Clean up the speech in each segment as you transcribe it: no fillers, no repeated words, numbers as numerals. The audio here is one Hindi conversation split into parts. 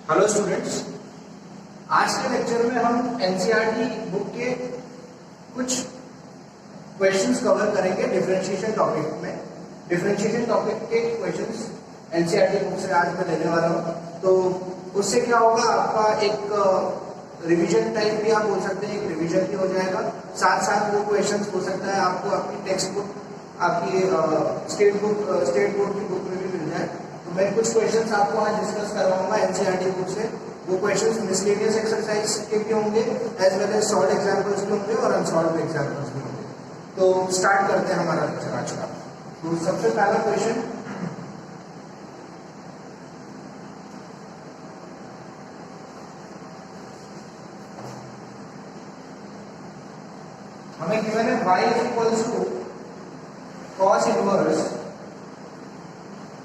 हेलो स्टूडेंट्स, आज के लेक्चर में हम एनसीईआरटी बुक के कुछ क्वेश्चंस कवर करेंगे डिफरेंशिएशन टॉपिक में। डिफरेंशिएशन टॉपिक के क्वेश्चंस एनसीईआरटी बुक से आज मैं लेने वाला हूँ। तो उससे क्या होगा, आपका एक रिवीजन टाइप भी आप बोल सकते हैं, एक रिवीजन भी हो जाएगा। साथ साथ वो क्वेश्चंस हो सकता है आपको अपनी टेक्स्ट बुक, आपकी स्टेट बोर्ड की बुक में भी मिल जाए। तो मैं कुछ क्वेश्चंस आपको आज डिस्कस करवाऊंगा एनसीईआरटी बुक से। वो क्वेश्चंस मिसलेनियस एक्सरसाइज के भी होंगे, as well as solve examples भी होंगे और अनसॉल्व एग्जांपल्स भी होंगे। तो स्टार्ट करते हैं हमारा लेक्चर आज का। तो सबसे पहला क्वेश्चन, हमें गिवन है y equals to cos inverse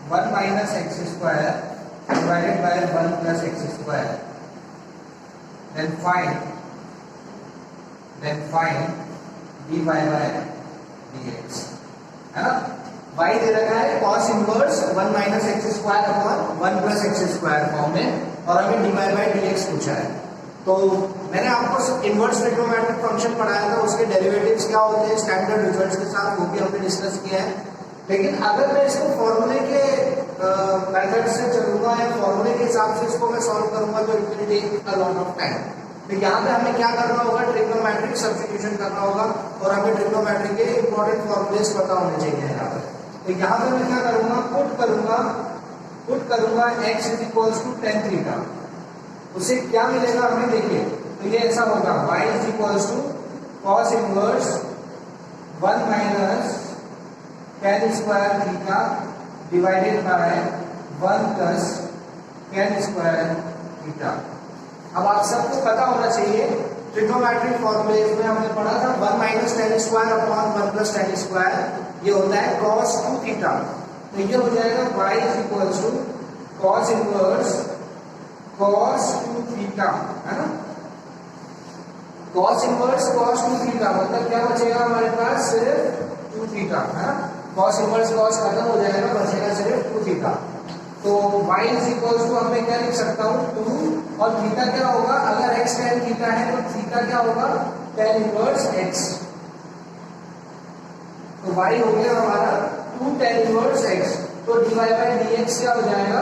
1 minus x square divided by 1 plus x square. Then find dy by dx, है ना। y दे रखा है cos inverse 1 minus x square upon 1 plus x square form में, और हमें dy by dx पूछा है। तो मैंने आपको इनवर्स ट्रिग्नोमेट्रिक फंक्शन पढ़ाया था, उसके डेरिवेटिव्स क्या होते हैं स्टैंडर्ड रिजल्ट्स के साथ, वो भी हमने डिस्कस किया है। लेकिन अगर मैं इसको फॉर्मूले के मेथड से चलूंगा या फॉर्मूले के हिसाब से इसको मैं सॉल्व करूंगा तो it will take a lot of time. तो यहाँ पे हमें क्या करना होगा, ट्रिग्नोमेट्रिक सब्स्टिट्यूशन करना होगा, और हमें ट्रिग्नोमेट्रिक के इंपॉर्टेंट फॉर्मूलेस पता होने चाहिए यहाँ पे। तो यहाँ पे मैं क्या करूंगा, पुट करूंगा x is equals to tan theta. उससे क्या मिलेगा हमें, देखिए। तो ये ऐसा होगा y is equals to cos inverse 1 minus tan square theta divided by 1 plus tan square theta. अब आप सबको पता होना चाहिए ट्रिग्नोमेट्रिक फॉर्मूले में हमने पढ़ा था 1 minus tan square upon 1 plus tan square, ये होता है cos 2 थीटा। तो ये हो जाएगा y is equals to cos inverse cos 2 theta, है ना। cos इनवर्स cos 2 थीटा मतलब क्या बचेगा हमारे पास, सिर्फ 2 थीटा, है ना। cos इनवर्स cos खत्म हो जाएगा, बचेगा सिर्फ 2 थीटा। तो y इज इक्वल्स टू, अब मैं क्या लिख सकता हूँ 2, और थीटा क्या होगा, अगर x tan थीटा है तो थीटा क्या होगा, tan इनवर्स x। तो y हो गया हमारा 2 tan इनवर्स x। तो dy by dx क्या हो जाएगा,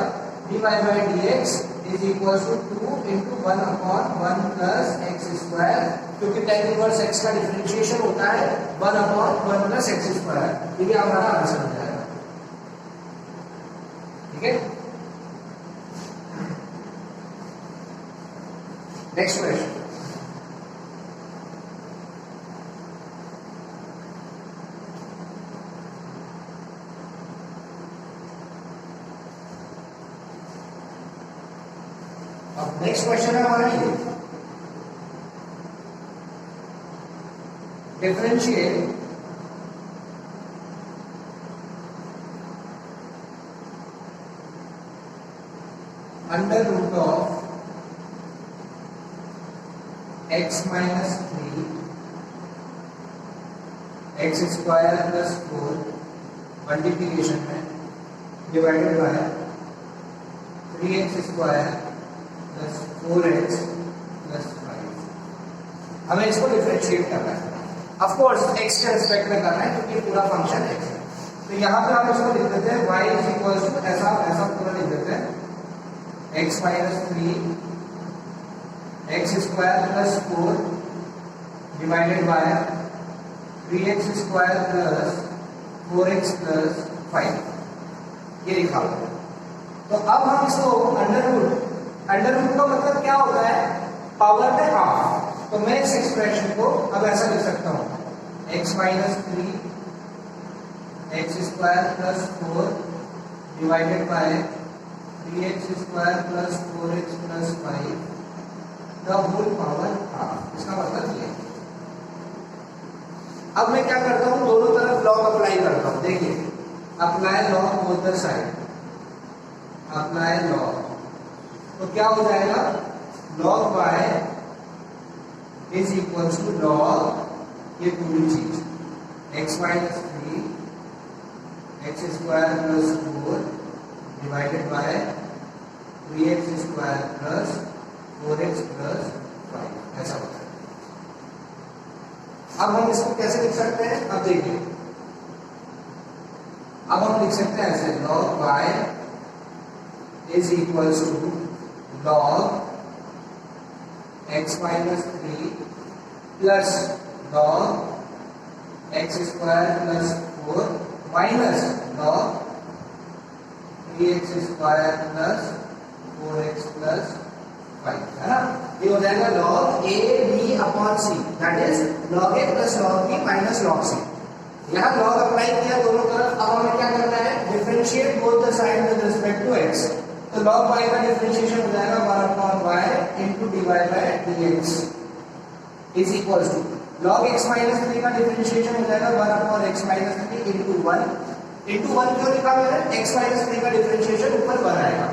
dy by dx is equals to 2 into 1 upon 1 plus x square, क्योंकि tan इनवर्स x का डिफरेंशिएशन होता है 1 अपॉन 1 प्लस एक्स स्क्वायर। ये हमारा आंसर हो जाएगा, ठीक है। नेक्स्ट क्वेश्चन, अब नेक्स्ट क्वेश्चन है हमारा ये, differentiate under root of x minus 3 x square plus 4 multiplication में divided by 3x square plus 4x plus 5। हमें इसको डिफरेंशिएट करना है, ऑफ कोर्स x के रिस्पेक्ट में करना है क्योंकि पूरा फंक्शन x है। तो यहाँ पे हम इसको लिख देते हैं y इज इक्वल्स टू, ऐसा पूरा लिख देते हैं x minus 3 x square plus 4 divided by 3x square plus 4x plus 5, ये लिखा हुआ है। तो अब हम इसको अंडर रूट का मतलब क्या होता है, पावर में हाफ। तो मैं इस एक्सप्रेशन को अब ऐसा लिख सकता हूँ x minus 3 x square plus 4 divided by 3x square plus 4x plus 5 the whole power half. इसका मतलब ये। अब मैं क्या करता हूँ, दोनों तरफ लॉग अप्लाई करता हूँ। देखिए, apply log both the side, apply log, तो क्या हो जाएगा, log y is equals to log, ये पूरी चीज x minus 3 x square plus 4 divided by 3x square plus 4x plus 5 ऐसा होता है। अब हम इसको कैसे लिख सकते हैं? अब देखिए, अब हम लिख सकते हैं ऐसे, log y is equals to log x minus 3 plus log x square plus 4 minus log 3x square plus 4x plus 5 है ना। ये हो जाएगा log a b upon c, that is log a plus log b minus log c। यहाँ log अप्लाई किया दोनों तरफ। अब हमें क्या करना है? Differentiate both the side with respect to x। तो log y का डिफरेंशिएशन हो जाएगा 1 upon y into dy by dx is equals to log x minus 3 का डिफरेंशिएशन हो जाएगा 1 upon x minus 3 into 1 into 1 क्यों लिखा मैंने? x माइनस 3 का डिफरेंशिएशन ऊपर 1 आएगा।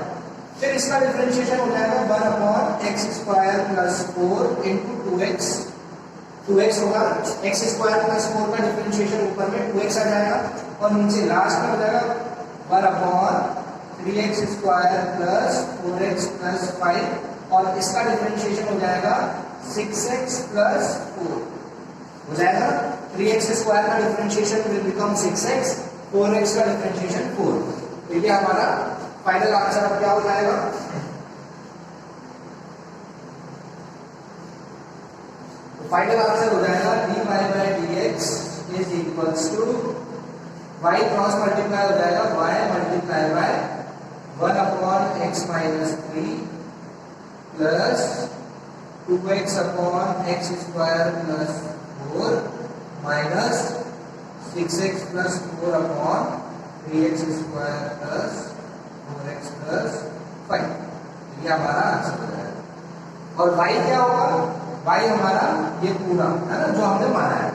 फिर इसका डिफरेंशिएशन हो जाएगा 1 upon x square plus 4 into 2x होगा। x स्क्वायर प्लस 4 का डिफरेंशिएशन ऊपर में 2x आ जाएगा और नीचे लास्ट में हो जाएगा 1 upon 3x square plus 4x plus 5 और इसका डिफरेंशिएशन हो जाएगा 6x प्लस 4 हो जाएगा। 3x स्क्वायर का differentiation will become 6x, 4x का डिफरेंशिएशन 4। तो ये हमारा फाइनल आंसर अब क्या हो जाएगा? तो फाइनल आंसर हो जाएगा dy by dx is equals to y cross multiply हो जाएगा y multiply by 1 upon x minus 3 plus 2x upon x square plus 4 minus 6x plus 4 upon 3x square plus 4x plus 5। ये हमारा आंसर हो जाएगा। और y क्या होगा? y हमारा ये पूरा है ना जो हमने माना है।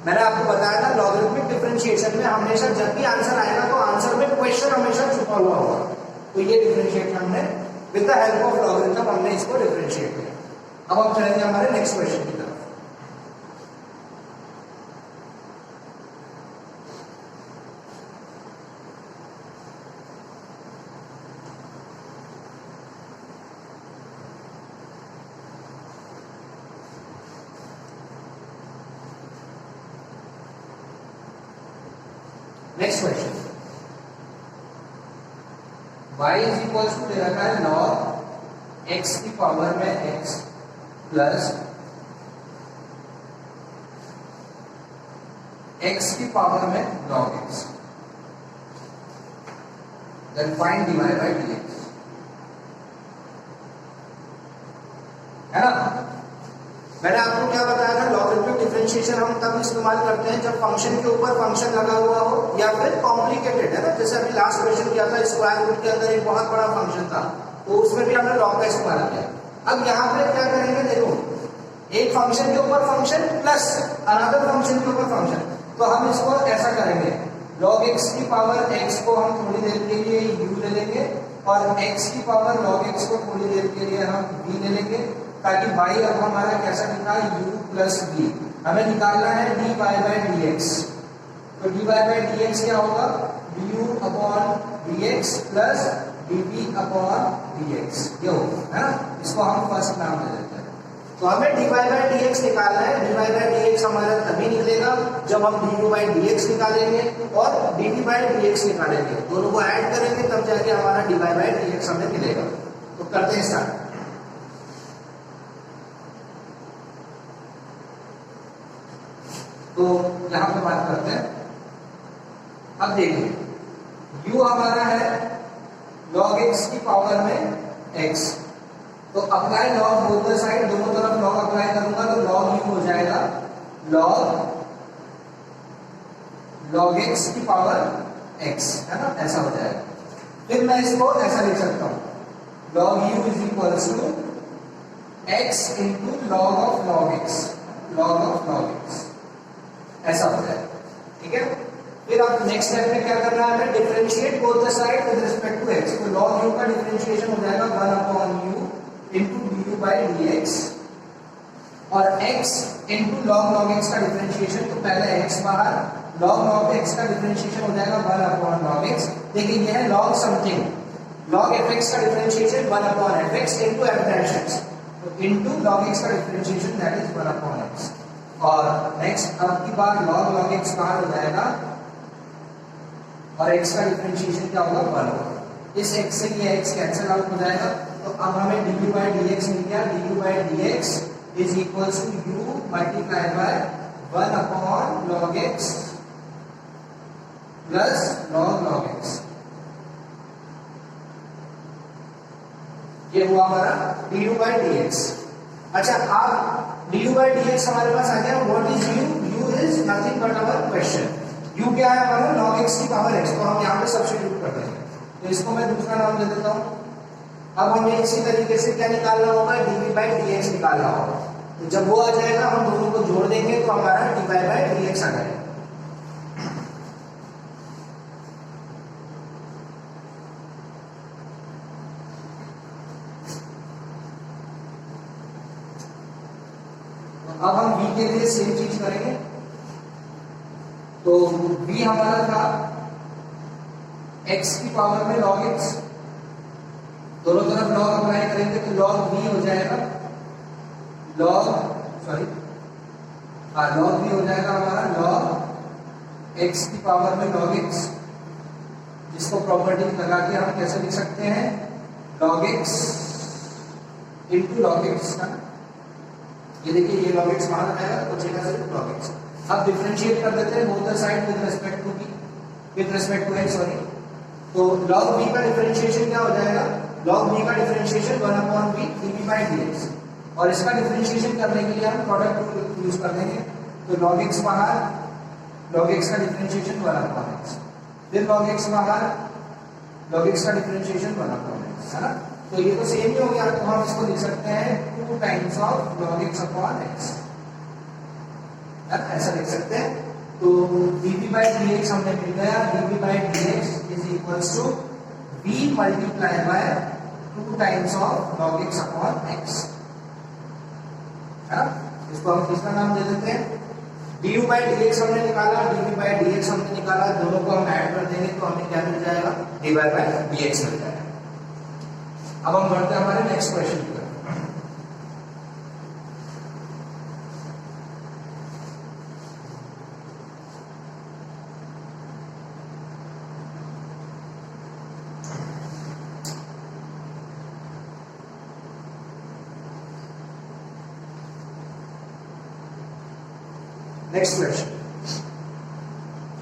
मैंने आपको बताया था लॉगरिथमिक डिफरेंशिएशन में हमेशा जब भी आंसर आएगा तो आंसर में क्वेश्चन हमेशा छुपा हुआ होगा। तो ये डिफरेंशिएट हमने with the help of logarithm हमने इसको डिफरेंशिएट किया। अब हम चलेंगे हमारे नेक्स्ट क्वेश्चन की तरफ। Next question, y is equals to दे रखा है log x की पावर में x प्लस x की पावर में log x, then find dy by dx है ना। मैंने आपको क्या बताया था? लॉगरिथमिक डिफरेंशिएशन हम तब इस्तेमाल करते हैं जब फंक्शन के ऊपर फंक्शन लगा हुआ हो या फिर कॉम्प्लिकेटेड है ना। जैसे अभी लास्ट क्वेश्चन किया था, स्क्वायर रूट के अंदर एक बहुत बड़ा फंक्शन था तो उसमें भी हमने लॉग का इस्तेमाल किया। अब यहाँ पे क्या करेंगे? देखो, एक फंक्शन के ऊपर फंक्शन प्लस अनदर फंक्शन के ऊपर फंक्शन, तो हम इसको ऐसा करेंगे, log x की पावर x को हम थोड़ी देर के लिए u ले लेंगे और x की पावर log x को थोड़ी देर के लिए हम v ले लेंगे, ताकि y अब हमारा कैसा निकला? u plus v। हमें निकालना है dy बाय dx। तो dy बाय dx क्या होगा? du upon dx plus dv upon dx ये होगा, है ना। इसको हम फर्स्ट नाम दे देते हैं। तो हमें dy बाय dx निकालना है। dy बाय dx हमारा तभी निकलेगा जब हम du बाय dx निकालेंगे और dt बाय dx निकालेंगे, दोनों को ऐड करेंगे तब जाके हमारा dy बाय dx हमें मिलेगा। तो करते हैं स्टार्ट। तो यहां पे बात करते हैं। अब देखिए u हमारा है log x की पावर में x, तो apply log both the side, दोनों तरफ लॉग अप्लाई करूंगा तो log u हो जाएगा log x की पावर x, है ना, ऐसा हो जाएगा। फिर मैं इसको ऐसा लिख सकता हूं log u is equals to x into log of log x, ऐसा हो जाएगा। ठीक है। फिर अब नेक्स्ट स्टेप में क्या करना है? हमें differentiate both the side with respect to x। तो log u का डिफरेंशिएशन हो जाएगा 1 upon u into du by dx और x इंटू log x का डिफरेंशिएशन, तो पहले x बाहर, log x का डिफरेंशिएशन हो जाएगा 1 अपॉन log x। देखिए यह है log समथिंग, log fx का differentiation 1 upon fx into f dash x, तो into log x का differentiation that is 1 upon x। और नेक्स्ट अब की बार log x बाहर हो जाएगा और x का डिफरेंशिएशन क्या होगा 1 होगा। इस x से ये x कैंसिल आउट हो जाएगा, तो अब हमें du by dx मिल गया। du by dx is equals to u multiplied by 1 upon log x plus log x। ये हुआ हमारा du by dx। अच्छा, अब du by dx हमारे पास आ गया। What is u? u is nothing but our question. u क्या है हमारा? log x की पावर x, तो हम यहाँ पे सब्स्टिट्यूट कर देंगे। तो इसको मैं दूसरा नाम दे देता हूँ। अब हमें इसी तरीके से क्या निकालना होगा? dv by dx निकालना होगा। तो जब वो आ जाएगा हम दोनों को जोड़ देंगे तो हमारा dy by dx आ जाएगा। अब हम v के लिए सेम चीज करेंगे। तो v हमारा था x की पावर में log x, दोनों तरफ log अप्लाई करेंगे तो log v हो जाएगा। log v हो जाएगा हमारा log x की पावर में log x, जिसको प्रॉपर्टी लगा के हम कैसे लिख सकते हैं? log x into log x का, ये देखिए ये log x बाहर आएगा तो बचेगा सिर्फ log x। अब डिफरेंशिएट कर देते हैं both the side with respect to x, sorry. तो log v का डिफरेंशिएशन क्या हो जाएगा? log v का differentiation 1 upon v dv by dx, और इसका डिफरेंशिएशन करने के लिए हम प्रोडक्ट रूल यूज कर देंगे। तो log x बाहर, log x का डिफरेंशिएशन 1 अपॉन x, फिर log x बाहर, log x का डिफरेंशिएशन 1 अपॉन x, है ना? तो ये तो सेम ही हो गया, तो हम इसको लिख सकते हैं 2 times of log x upon x, ऐसा लिख सकते हैं। तो dv by dx हमने मिल गया। dv by dx is equals to v multiplied by 2 times of log x upon x, है ना? इसको हम तीसरा नाम दे देते हैं। du by dx हमने निकाला, dv by dx हमने निकाला, दोनों को हम ऐड कर देंगे तो हमें क्या मिल जाएगा? dy by dx मिल जाएगा। अब हम बढ़ते हैं हमारे नेक्स्ट क्वेश्चन की तरफ। नेक्स्ट क्वेश्चन,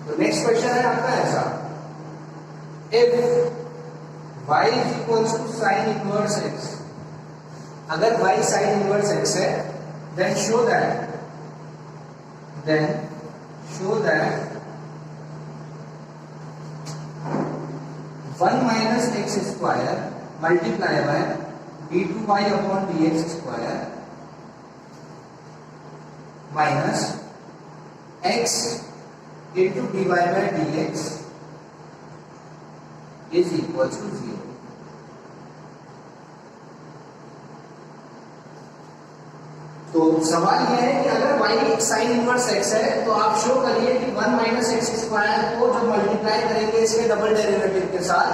तो नेक्स्ट क्वेश्चन है आपका ऐसा, if y is equals to sin inverse x, अगर y sin inverse x है, then show that 1 minus x square multiply by d2y upon dx square minus x into dy by dx is equals to 0। तो सवाल यह है कि अगर y sin इनवर्स x है तो आप शो करिए कि 1 माइनस एक्स स्क्वायर को जब मल्टीप्लाई करेंगे इसके डबल डेरिवेटिव के साथ,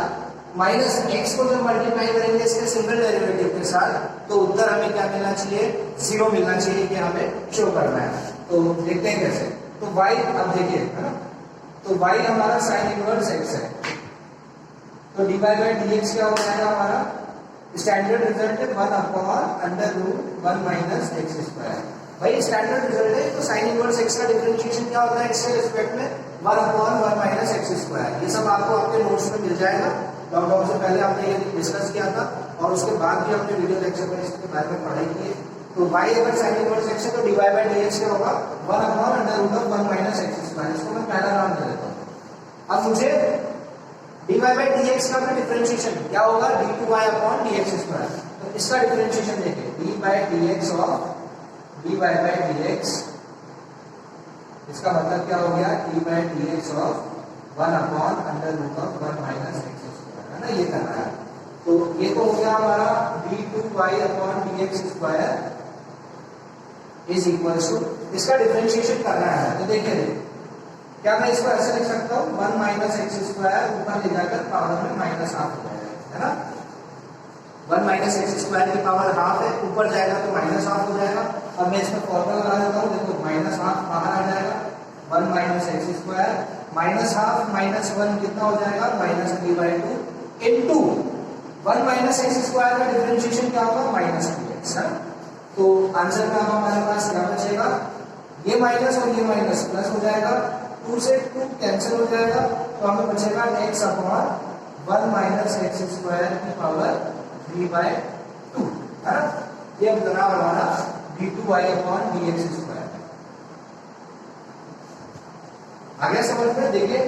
माइनस x को जब मल्टीप्लाई करेंगे इसके सिंगल डेरिवेटिव के साथ, तो उत्तर हमें क्या मिलना चाहिए? 0 मिलना चाहिए, कि हमें शो करना है। तो देखते हैं कैसे। तो y, अब देखिए, है ना, तो y हमारा sin इनवर्स x है, तो dy by dx क्या हो जाएगा हमारा? स्टैंडर्ड रिजल्ट है 1 upon under root 1 minus X square. भाई स्टैंडर्ड रिजल्ट है, तो साइन इनवर्स एक्स का डिफरेंशिएशन क्या होता है एक्स के रिस्पेक्ट में? 1 अपॉन 1 माइनस एक्स स्क्वायर। ये सब आपको आपके नोट्स में मिल जाएगा। लॉकडाउन से पहले हमने ये डिस्कस किया था और उसके बाद भी हमने वीडियो लेक्चर में इसके बारे में पढ़ाई की है। तो y अगर साइन इनवर्स एक्स है तो dy by dx क्या होगा? 1 upon under root of 1 minus X square. इसको मैं पहला नाम दे देता हूँ। अब मुझे dy by dx का डिफरेंशिएशन क्या होगा? d2y upon dx square. तो इसका डिफरेंशिएशन देखिए, dy by dx of dy by dx, इसका मतलब क्या हो गया? dy by dx of 1 upon under root of 1 minus X square, है ना? ये करना है। तो ये तो हो गया हमारा d2y upon dx square is equals to, इसका डिफरेंशिएशन करना है। तो देखिए क्या मैं इसको ऐसे लिख सकता हूँ? 1 माइनस एक्स स्क्वायर ऊपर ले जाकर पावर में माइनस हाफ हो जाएगा, है ना। 1 माइनस एक्स स्क्वायर की पावर हाफ है, ऊपर जाएगा तो माइनस हाफ हो जाएगा। अब मैं इसमें फॉर्मूला लगा देता हूँ, देखो माइनस हाफ बाहर आ जाएगा, 1 minus X square minus half minus 1 कितना हो जाएगा, minus 3/2 into 1 minus X square का डिफरेंशिएशन क्या होगा, माइनस 2x है। तो आंसर में अब हमारे पास क्या बचेगा, ये माइनस और ये माइनस प्लस हो जाएगा, 2 से 2 कैंसिल हो जाएगा, तो हमें बचेगा x upon 1 minus X square की पावर 3/2 है ना। ये बना हमारा d2y अपॉन dx स्क्वायर। आगे समझ में देखिए,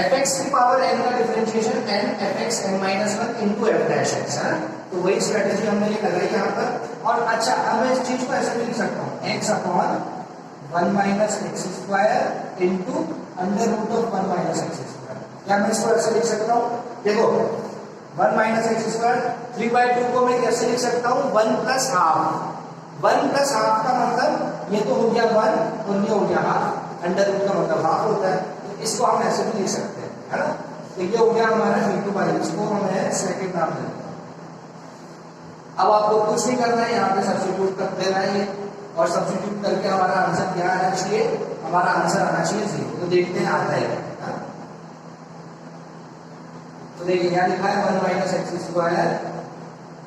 fx की पावर n का differentiation n fx n minus 1 into F dash x है ना। तो वही स्ट्रेटेजी हमने ये लगाई यहाँ पर। और अच्छा, अब मैं इस चीज को ऐसे भी लिख सकता हूँ, x upon 1 minus X square into under root of 1 minus X square. या मैं इसको ऐसे लिख सकता हूँ, देखो 1 माइनस एक्स स्क्वायर 3/2 को मैं कैसे लिख सकता हूँ, 1 प्लस हाफ। 1 प्लस हाफ का मतलब ये तो हो गया 1 और ये हो गया हाफ, अंडर रूट का मतलब हाफ होता है, तो इसको हम ऐसे भी लिख सकते हैं, है ना। तो ये हो गया हमारा d2y, इसको हमें सेकंड नाम देते हैं। अब आपको कुछ नहीं करना है, यहाँ पे सब्स्टिट्यूट कर देना है और सब्स्टिट्यूट करके हमारा आंसर क्या आना चाहिए, हमारा आंसर आना चाहिए 0। तो देखते हैं आता है क्या। तो देखिए यहाँ लिखा है 1 minus X square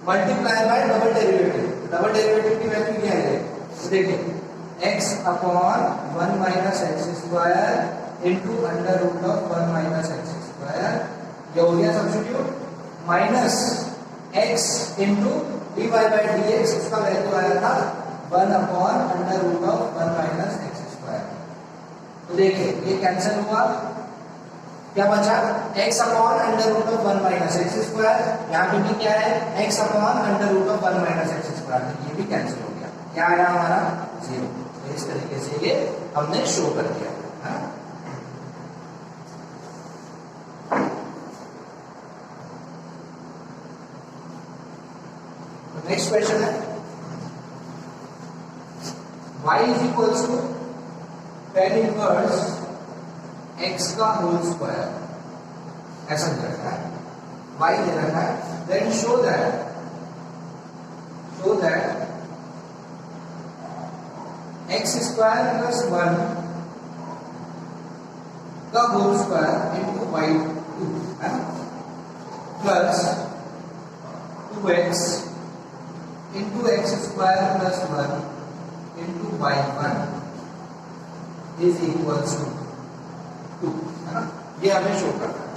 multiply by double derivative. Double derivative की वैल्यू क्या है, तो देखिए x upon 1 minus X square into under root of 1 minus X square, ये हो गया substitute, minus x into dy by dx, उसका वैल्यू आया था 1 upon under root of 1 minus X square. तो देखिए ये कैंसिल हुआ, क्या बचा, x upon under root of 1 minus X square, यहाँ पे भी क्या है x upon under root of 1 minus X square, ये भी कैंसिल हो गया, क्या आया हमारा 0। तो इस तरीके से ये हमने शो कर दिया है। नेक्स्ट क्वेश्चन है y is equals to tan inverse x का होल स्क्वायर, ऐसा दे रखा है, y दे रखा है, then show that x square plus 1 का होल स्क्वायर इंटू y2 है plus 2x into x square plus 1 into y1 is equals to 2 है ना। ये हमें शो करना है।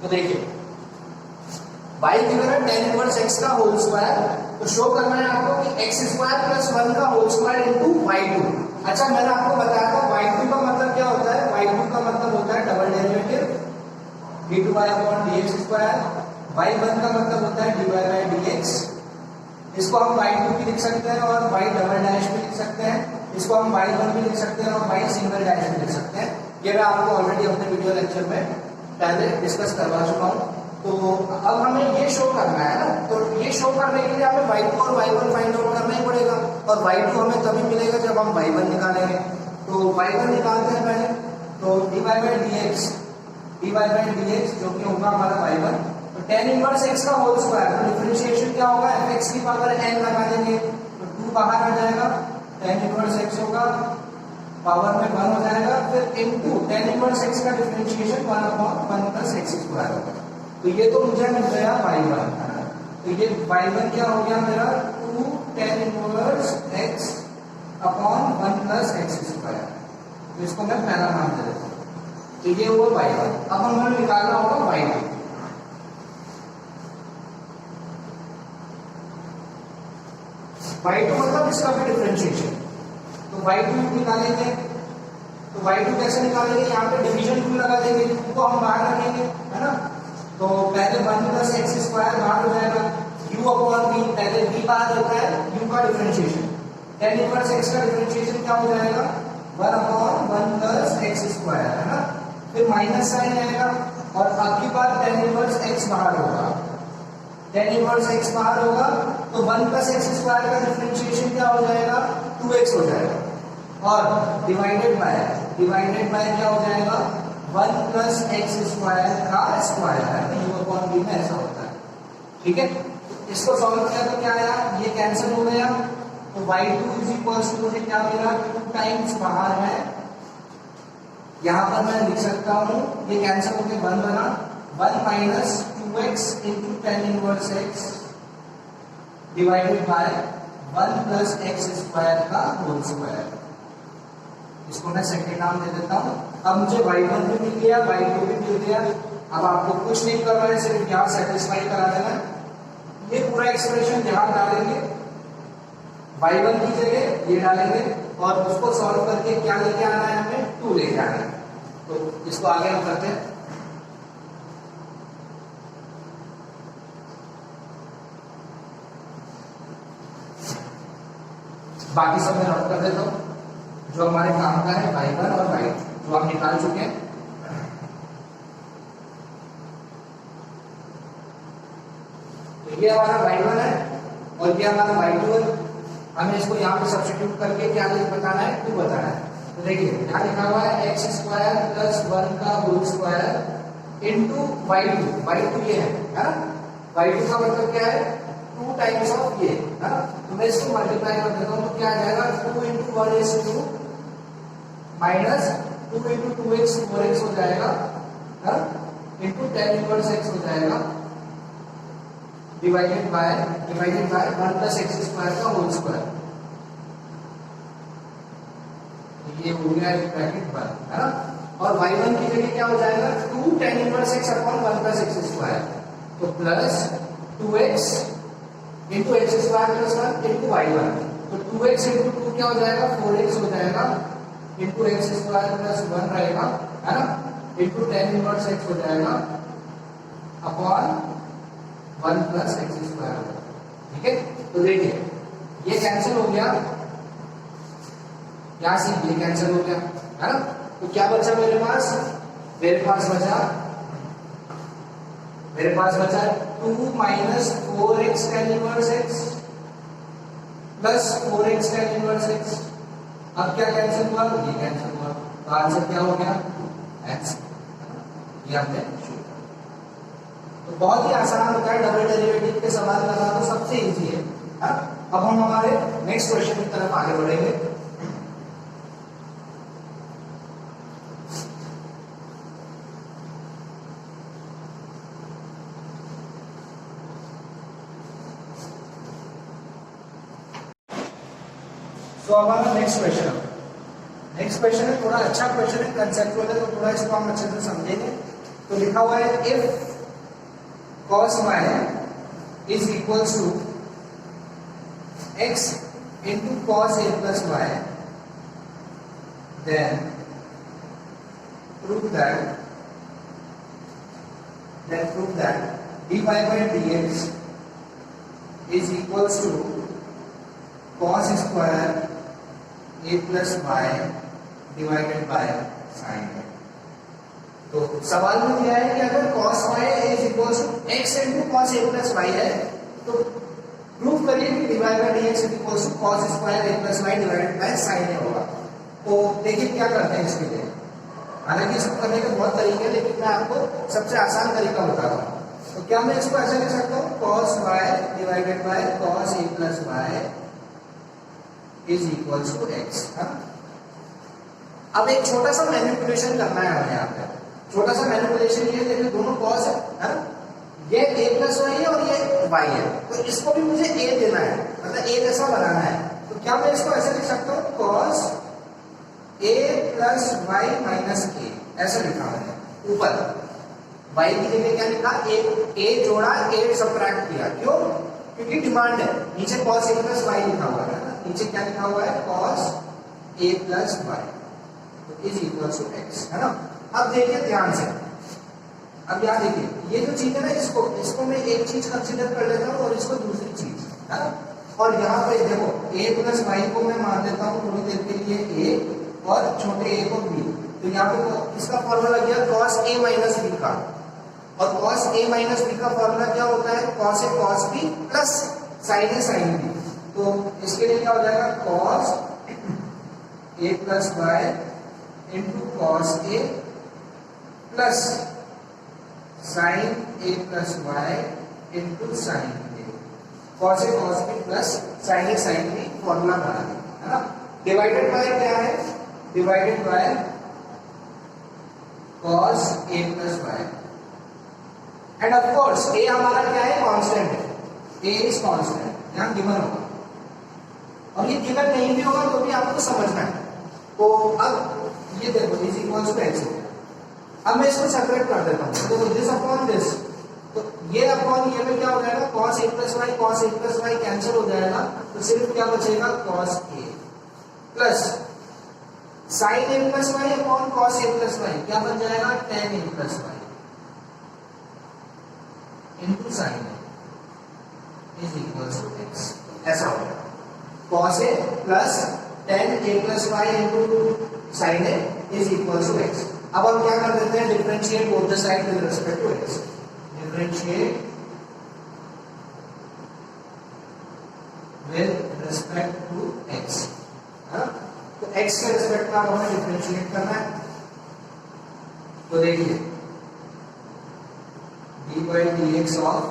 तो देखिए y गिवन है tan इनवर्स x का होल स्क्वायर, तो शो करना है आपको कि x स्क्वायर प्लस 1 का होल स्क्वायर इंटू y2। अच्छा, मैंने आपको बताया था y2 का मतलब क्या होता है, y2 का मतलब होता है double derivative d2y upon dx square, y1 का मतलब होता है dy बाय dx। इसको हम y2 भी लिख सकते हैं और y डबल डैश भी लिख सकते हैं, इसको हम y1 भी लिख सकते हैं और y सिंगल डैश भी लिख सकते हैं। ये मैं आपको ऑलरेडी अपने वीडियो लेक्चर में पहले डिस्कस करवा चुका हूँ। तो अब हमें ये शो करना है ना, तो ये शो करने के लिए हमें y2 और y1 फाइंड आउट करना ही पड़ेगा, और y2 हमें तभी मिलेगा जब हम y1 निकालेंगे। तो y1 निकालते हैं पहले, तो dy बाय dx जो कि होगा हमारा y1, तो tan इनवर्स x का होल स्क्वायर, तो डिफरेंशिएशन क्या होगा, fx की पावर n लगा देंगे, तो 2 बाहर आ जाएगा, tan इनवर्स x होगा, पावर में 1 हो जाएगा, फिर इनटू tan इनवर्स x का differentiation 1 upon 1 plus x square होगा। तो ये तो मुझे मिल गया y1 है ना। तो ये y1 क्या हो गया मेरा 2 tan inverse x upon 1 plus x square. तो इसको मैं पहला नाम दे देता हूँ। तो ये हुआ y1। अब हमें निकालना होगा y2। y2 मतलब इसका भी डिफरेंशिएशन, तो y2 निकालेंगे। तो y2 कैसे निकालेंगे, यहाँ पे डिवीजन 2 लगा देंगे, 2 को हम बाहर रखेंगे है ना। तो पहले 1 प्लस एक्स स्क्वायर बाहर हो जाएगा, u अपॉन v, पहले v बाहर होता है u का डिफरेंशिएशन, tan इनवर्स x का डिफरेंशिएशन क्या हो जाएगा 1 अपॉन 1 प्लस एक्स स्क्वायर है ना, फिर माइनस साइन आएगा और अब की बार tan इनवर्स x बाहर होगा, tan इनवर्स x बाहर होगा, तो 1 प्लस एक्स स्क्वायर का डिफरेंशिएशन क्या हो जाएगा 2x हो जाएगा, और डिवाइडेड बाय डिवाइडेड बाय क्या हो जाएगा 1 प्लस एक्स स्क्वायर का स्क्वायर है, तो यू अपॉन बी में ऐसा होता है। ठीक है, इसको सॉल्व किया तो क्या आया, ये कैंसिल हो गया, तो y2 इज इक्वल्स टू मुझे क्या मिला 2 टाइम्स बाहर है, यहां पर मैं लिख सकता हूं ये कैंसिल होकर 1 बना 1 minus 2x into ten inverse x divided by 1 plus x square का होल स्क्वायर। इसको मैं सेकंड नाम दे देता हूं। अब मुझे y1 भी मिल गया, y2 भी मिल गया। अब आपको कुछ नहीं करना है, सिर्फ यहां सेटिस्फाई करा देना। ये पूरा एक्सप्रेशन यहां डालेंगे, y1 की जगह ये डालेंगे और उसको सॉल्व करके क्या लेके आना है, हमें 2 लेके आना है। तो इसको आगे हम करते हैं। बाकी सब मैं नोट कर देता हूं, जो हमारे काम का है y1 और y2 जो हम निकाल चुके हैं। तो ये हमारा y1 है और ये हमारा y2 है। हमें इसको यहाँ पे सब्स्टिट्यूट करके क्या बताना है, 2 बताना है। तो देखिए यहाँ लिखा हुआ है एक्स स्क्वायर प्लस 1 का होल स्क्वायर इंटू y2 ये है ना। y2 का मतलब क्या है, 2 टाइम्स ऑफ ये है ना। तो मैं इसको मल्टीप्लाई कर देता हूँ, तो क्या आ जाएगा 2 into 1 is 2 minus 2 into 2x 4x हो जाएगा ना, इंटू टेन इनवर्स x हो जाएगा divided by 1 plus x square का होल स्क्वायर। ये हो गया ब्रैकेट 1 है ना। और y1 की जगह क्या हो जाएगा 2 tan inverse x upon 1 plus x square, तो plus 2x into x square plus 1 into y1, तो 2x इंटू 2 क्या हो जाएगा 4x हो जाएगा इंटू एक्स स्क्वायर प्लस 1 रहेगा है ना, इंटू टेन इनवर्स x हो जाएगा अपॉन 1 प्लस एक्स स्क्वायर। ठीक है, तो देखिए ये कैंसिल हो गया, यहां से ये कैंसिल हो गया है ना। तो क्या बचा मेरे पास बचा 2 minus 4x ten inverse x plus 4x ten inverse x। अब क्या कैंसिल हुआ, ये कैंसिल हुआ, तो आंसर क्या हो गया x। ये हमने तो बहुत ही आसान होता है डबल डेरिवेटिव के सवाल करना, तो सबसे इजी है। अब हम हमारे नेक्स्ट क्वेश्चन की तरफ आगे बढ़ेंगे। तो अब हमारा नेक्स्ट क्वेश्चन है थोड़ा अच्छा क्वेश्चन है, कंसेप्चुअल है, तो थोड़ा इसको हम अच्छे से समझेंगे। तो लिखा हुआ है if cos y is equals to x into cos a plus y, then prove that dy by dx is equals to cos square a plus y divided by sin a। तो सवाल में दिया है कि अगर cos y is equals to x into cos a plus y है, तो प्रूव करिए कि dy by dx is equals to cos square a plus y divided by sin a होगा। तो देखिए क्या करते हैं इसके लिए, हालांकि इसको करने के बहुत तरीके हैं, लेकिन मैं आपको सबसे आसान तरीका बता रहा हूँ। तो क्या मैं इसको ऐसा लिख सकता हूँ cos y divided by cos a plus y is equals to x। अब एक छोटा सा मैनिपुलेशन करना है हमें यहाँ पे। छोटा सा मैनिपुलेशन ये देखिए, दोनों कॉस है, ये a प्लस वाई है और ये y है, तो इसको भी मुझे a देना है, मतलब a जैसा बनाना है। तो क्या मैं इसको ऐसे लिख सकता हूँ cos a plus Y minus a, ऐसा लिखा मैंने ऊपर। y की जगह क्या लिखा, a जोड़ा a सबट्रैक्ट किया, क्यों, क्योंकि डिमांड है। नीचे cos a प्लस वाई लिखा हुआ है ना, नीचे क्या लिखा हुआ है cos a plus Y is equal to x, है ना। अब देखिए ध्यान से, अब यहाँ देखिए ये जो चीज है ना, इसको मैं एक चीज कंसीडर कर लेता हूँ और इसको दूसरी चीज है ना। और यहाँ पे देखो a प्लस वाई को मैं मान देता हूँ थोड़ी देर के लिए a और छोटे a को b। तो यहाँ पे इसका फॉर्मूला गया cos a माइनस b का, और cos a माइनस b का फॉर्मूला क्या होता है cos a cos b plus sin a sin b। तो इसके लिए क्या हो जाएगा cos a plus y into cos A plus sine A plus Y into sine A. Cos A cos B plus sine A sine B formula बना दिया है ना। डिवाइडेड बाय क्या है? Divided by cos a plus y and of course a हमारा क्या है? कांस्टेंट है। a इज कांस्टेंट, यहां गिवन होगा और ये गिवन नहीं भी होगा तो भी आपको समझना है। तो अब ये देखो इज इक्वल टू x हो गया। अब मैं इसको सेपरेट कर देता हूं। तो दिस अपॉन दिस, तो ये अपॉन ये में क्या हो जाएगा? cos a plus y cancel हो जाएगा, तो सिर्फ क्या बचेगा? cos a plus sine A plus y upon cos A plus y क्या बन जाएगा? Tan a plus Y into sine a is equal to x. ऐसा हो गया cos A plus tan a plus Y into sine a is equal to x. अब हम क्या कर देते हैं? Differentiate both the side with respect to x. Differentiate with respect to x, तो x के रिस्पेक्ट में हमें डिफरेंशिएट करना है। तो देखिए dy dx of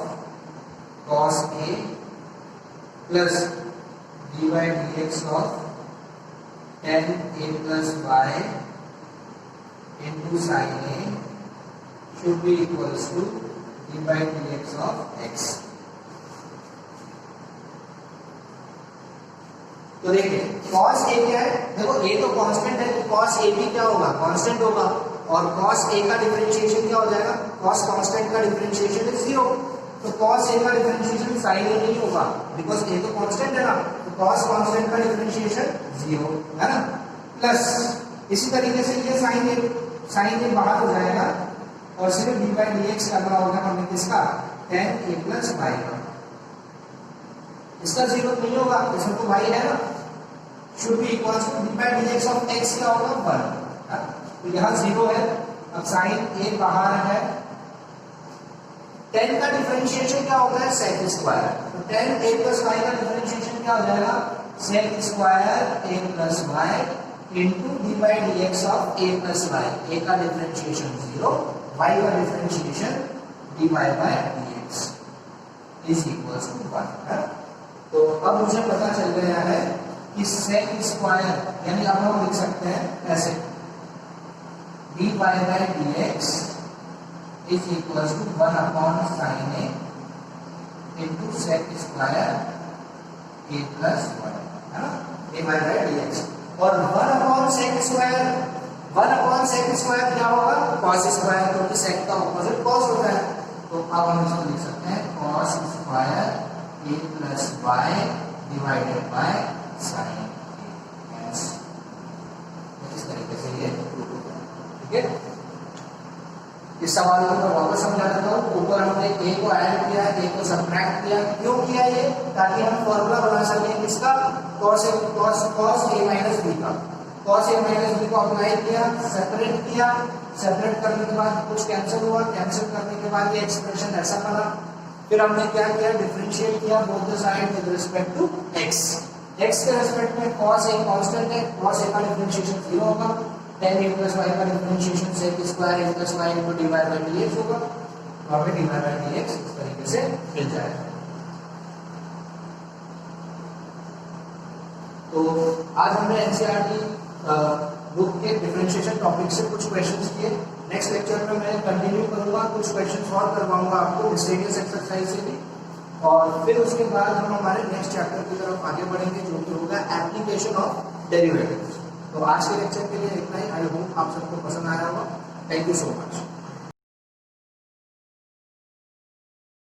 cos a plus dy dx of tan a plus y into sin a should be equals to dy dx of x। तो देखिए cos a क्या है? देखो a तो कांस्टेंट है, तो cos a भी क्या होगा? कांस्टेंट होगा। और cos a का डिफरेंशिएशन क्या हो जाएगा? cos कांस्टेंट का डिफरेंशिएशन इज 0, तो cos a का डिफरेंशिएशन sin a नहीं होगा, बिकॉज a तो कांस्टेंट है ना, तो cos कांस्टेंट का डिफरेंशिएशन 0 है ना। प्लस इसी तरीके से ये sin a बाहर हो जाएगा और सिर्फ dy dx करना होगा हमें किसका? tan a प्लस y का। इसका जरूरत नहीं होगा, इसमें तो y है ना। Should be equals to dy dx of x क्या होगा? 1। तो यहाँ 0 है। अब sin a बाहर है, 10 का डिफरेंशिएशन क्या होता है? sec square. तो tan a प्लस y का डिफरेंशिएशन क्या हो जाएगा? sec square a plus y into dy dx of a plus y। a का डिफरेंशिएशन 0, y का differentiation dy by dx is equals to 1 है। तो अब मुझे पता चल गया है कि sec स्क्वायर, यानी अब हम लिख सकते हैं ऐसे dy by dx is equals to 1 upon sin a into sec square a plus 1 है ना, dy बाय dx। और 1 अपॉन sec स्क्वायर क्या होगा? cos स्क्वायर, क्योंकि sec का ऑपोजिट cos होता है। तो अब हम इसको लिख सकते हैं cos square a plus y divided by sin a। इस तरीके से ये प्रूव होता है। ठीक है, इस सवाल को मैं वापस समझा देता हूँ। ऊपर हमने a को ऐड किया, a को सब्ट्रैक्ट किया। क्यों किया ये? ताकि हम फॉर्मूला बना सकें किसका? cos a माइनस b का। cos a माइनस b को अप्लाई किया, सेपरेट किया, सेपरेट करने के बाद कुछ कैंसिल हुआ, कैंसिल करने के बाद ये एक्सप्रेशन ऐसा बना। फिर हमने क्या किया? डिफरेंशिएट किया both the side with respect to x। x के रिस्पेक्ट में cos a कांस्टेंट है, cos a का डिफरेंशिएशन 0 होगा, tan a प्लस y का differentiation sec square a plus y into dy by dx होगा, तो हमें dy बाय dx इस तरीके से मिल जाएगा। तो आज हमने एनसीईआरटी बुक के डिफरेंशिएशन टॉपिक से कुछ क्वेश्चंस किए। नेक्स्ट लेक्चर में मैं कंटिन्यू करूंगा, कुछ क्वेश्चन सॉल्व करवाऊंगा आपको मिसलेनियस एक्सरसाइज से भी, और फिर उसके बाद हम हमारे नेक्स्ट चैप्टर की तरफ आगे बढ़ेंगे जो कि होगा एप्लीकेशन ऑफ डेरिवेटिव्स। तो आज के लेक्चर के लिए इतना ही। आई होप आप सबको पसंद आया होगा। Thank you so much.